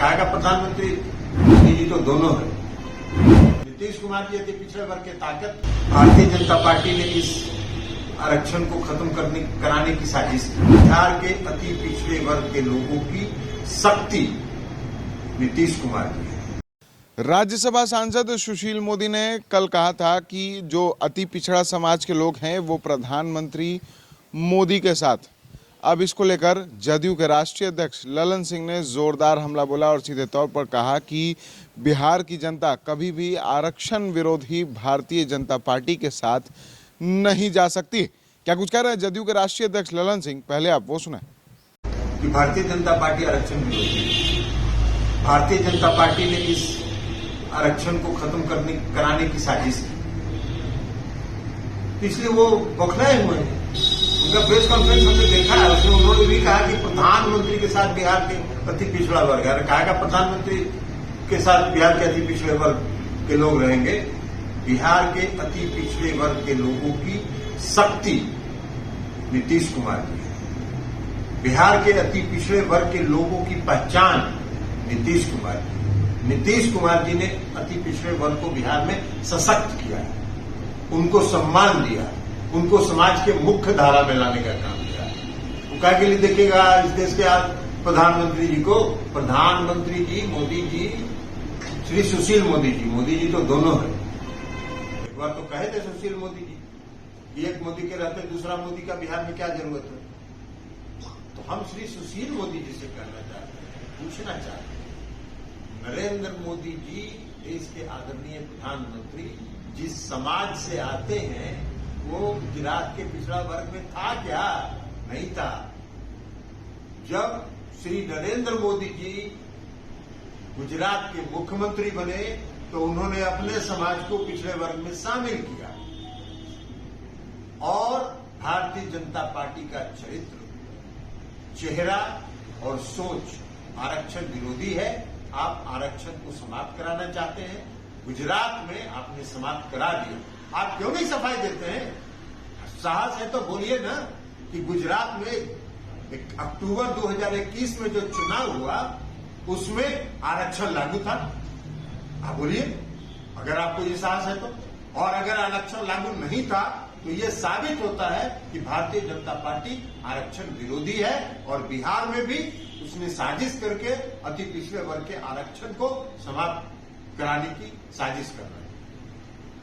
कहा प्रधानमंत्री मोदी जी तो दोनों है। नीतीश कुमार जी अति पिछड़े वर्ग की ताकत, भारतीय जनता पार्टी ने इस आरक्षण को खत्म कराने की साजिश की। बिहार के अति पिछड़े वर्ग के लोगों की शक्ति नीतीश कुमार जी है। राज्यसभा सांसद सुशील मोदी ने कल कहा था कि जो अति पिछड़ा समाज के लोग हैं वो प्रधानमंत्री मोदी के साथ। अब इसको लेकर जदयू के राष्ट्रीय अध्यक्ष ललन सिंह ने जोरदार हमला बोला और सीधे तौर पर कहा कि बिहार की जनता कभी भी आरक्षण विरोधी भारतीय जनता पार्टी के साथ नहीं जा सकती। क्या कुछ कह रहे हैं जदयू के राष्ट्रीय अध्यक्ष ललन सिंह, पहले आप वो सुने। कि भारतीय जनता पार्टी आरक्षण विरोधी, भारतीय जनता पार्टी ने इस आरक्षण को खत्म कराने की साजिश की, इसलिए वो बौखलाए हुए हैं। उनका प्रेस कॉन्फ्रेंस हमने देखा है, उसमें उन्होंने भी कहा कि प्रधानमंत्री के साथ बिहार के अति पिछड़ा वर्ग है। कहा प्रधानमंत्री के साथ बिहार के अति पिछड़े वर्ग के लोग रहेंगे। बिहार के अति पिछड़े वर्ग के लोगों की शक्ति नीतीश कुमार जी है। बिहार के अति पिछड़े वर्ग के लोगों की पहचान नीतीश कुमार जी। नीतीश कुमार जी ने अति पिछड़े वर्ग को बिहार में सशक्त किया है, उनको सम्मान दिया, उनको समाज के मुख्य धारा में लाने का काम किया। वो क्या के लिए देखेगा इस देश के आज प्रधानमंत्री जी को? प्रधानमंत्री जी मोदी जी, श्री सुशील मोदी जी तो दोनों है। एक बार तो कहे थे सुशील मोदी जी, एक मोदी के रहते दूसरा मोदी का बिहार में क्या जरूरत है? तो हम श्री सुशील मोदी जी से कहना चाहते हैं, पूछना चाहते हैं, नरेंद्र मोदी जी देश के आदरणीय प्रधानमंत्री जिस समाज से आते हैं वो गुजरात के पिछड़ा वर्ग में था क्या? नहीं था। जब श्री नरेंद्र मोदी जी गुजरात के मुख्यमंत्री बने तो उन्होंने अपने समाज को पिछड़े वर्ग में शामिल किया और भारतीय जनता पार्टी का चरित्र, चेहरा और सोच आरक्षण विरोधी है। आप आरक्षण को समाप्त कराना चाहते हैं, गुजरात में आपने समाप्त करा दिया, आप क्यों नहीं सफाई देते हैं? साहस है तो बोलिए ना कि गुजरात में अक्टूबर 2021 में जो चुनाव हुआ उसमें आरक्षण लागू था। आप बोलिए अगर आपको ये साहस है तो। और अगर आरक्षण लागू नहीं था तो ये साबित होता है कि भारतीय जनता पार्टी आरक्षण विरोधी है और बिहार में भी उसने साजिश करके अति पिछड़े वर्ग के आरक्षण को समाप्त कराने की साजिश कर रहे हैं।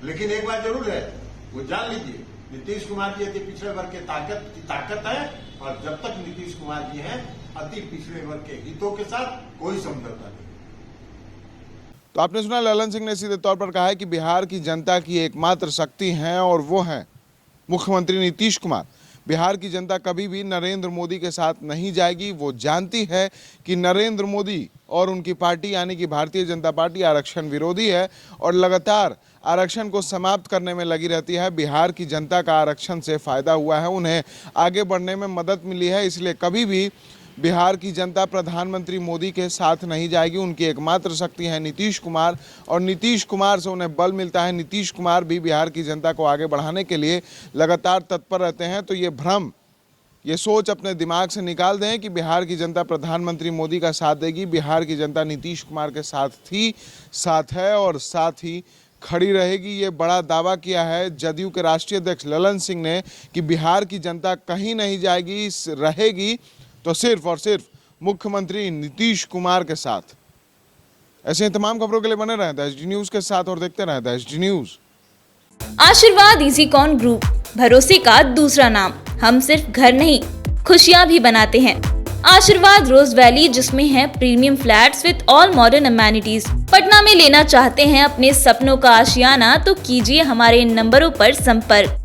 लेकिन एक बात जरूर है, वो जान लीजिए, नीतीश कुमार जी अति पिछड़े वर्ग की ताकत है और जब तक नीतीश कुमार जी हैं अति पिछड़े वर्ग के हितों के साथ कोई समझौता नहीं। तो आपने सुना, ललन सिंह ने सीधे तौर पर कहा है कि बिहार की जनता की एकमात्र शक्ति है और वो है मुख्यमंत्री नीतीश कुमार। बिहार की जनता कभी भी नरेंद्र मोदी के साथ नहीं जाएगी। वो जानती है कि नरेंद्र मोदी और उनकी पार्टी यानी कि भारतीय जनता पार्टी आरक्षण विरोधी है और लगातार आरक्षण को समाप्त करने में लगी रहती है। बिहार की जनता का आरक्षण से फायदा हुआ है, उन्हें आगे बढ़ने में मदद मिली है, इसलिए कभी भी बिहार की जनता प्रधानमंत्री मोदी के साथ नहीं जाएगी। उनकी एकमात्र शक्ति है नीतीश कुमार और नीतीश कुमार से उन्हें बल मिलता है। नीतीश कुमार भी बिहार की जनता को आगे बढ़ाने के लिए लगातार तत्पर रहते हैं। तो ये भ्रम, ये सोच अपने दिमाग से निकाल दें कि बिहार की जनता प्रधानमंत्री मोदी का साथ देगी। बिहार की जनता नीतीश कुमार के साथ थी, साथ है और साथ ही खड़ी रहेगी। ये बड़ा दावा किया है जदयू के राष्ट्रीय अध्यक्ष ललन सिंह ने कि बिहार की जनता कहीं नहीं जाएगी, रहेगी तो सिर्फ और सिर्फ मुख्यमंत्री नीतीश कुमार के साथ। ऐसे ही तमाम खबरों के लिए बने रहें एसडी न्यूज के साथ और देखते रहें एसडी न्यूज। आशीर्वाद इजीकॉन ग्रुप, भरोसे का दूसरा नाम। हम सिर्फ घर नहीं, खुशियां भी बनाते हैं। आशीर्वाद रोज वैली, जिसमें है premium flats with all modern amenities. Patna में लेना चाहते हैं अपने सपनों का आशियाना तो कीजिए हमारे इन नंबरों पर संपर्क।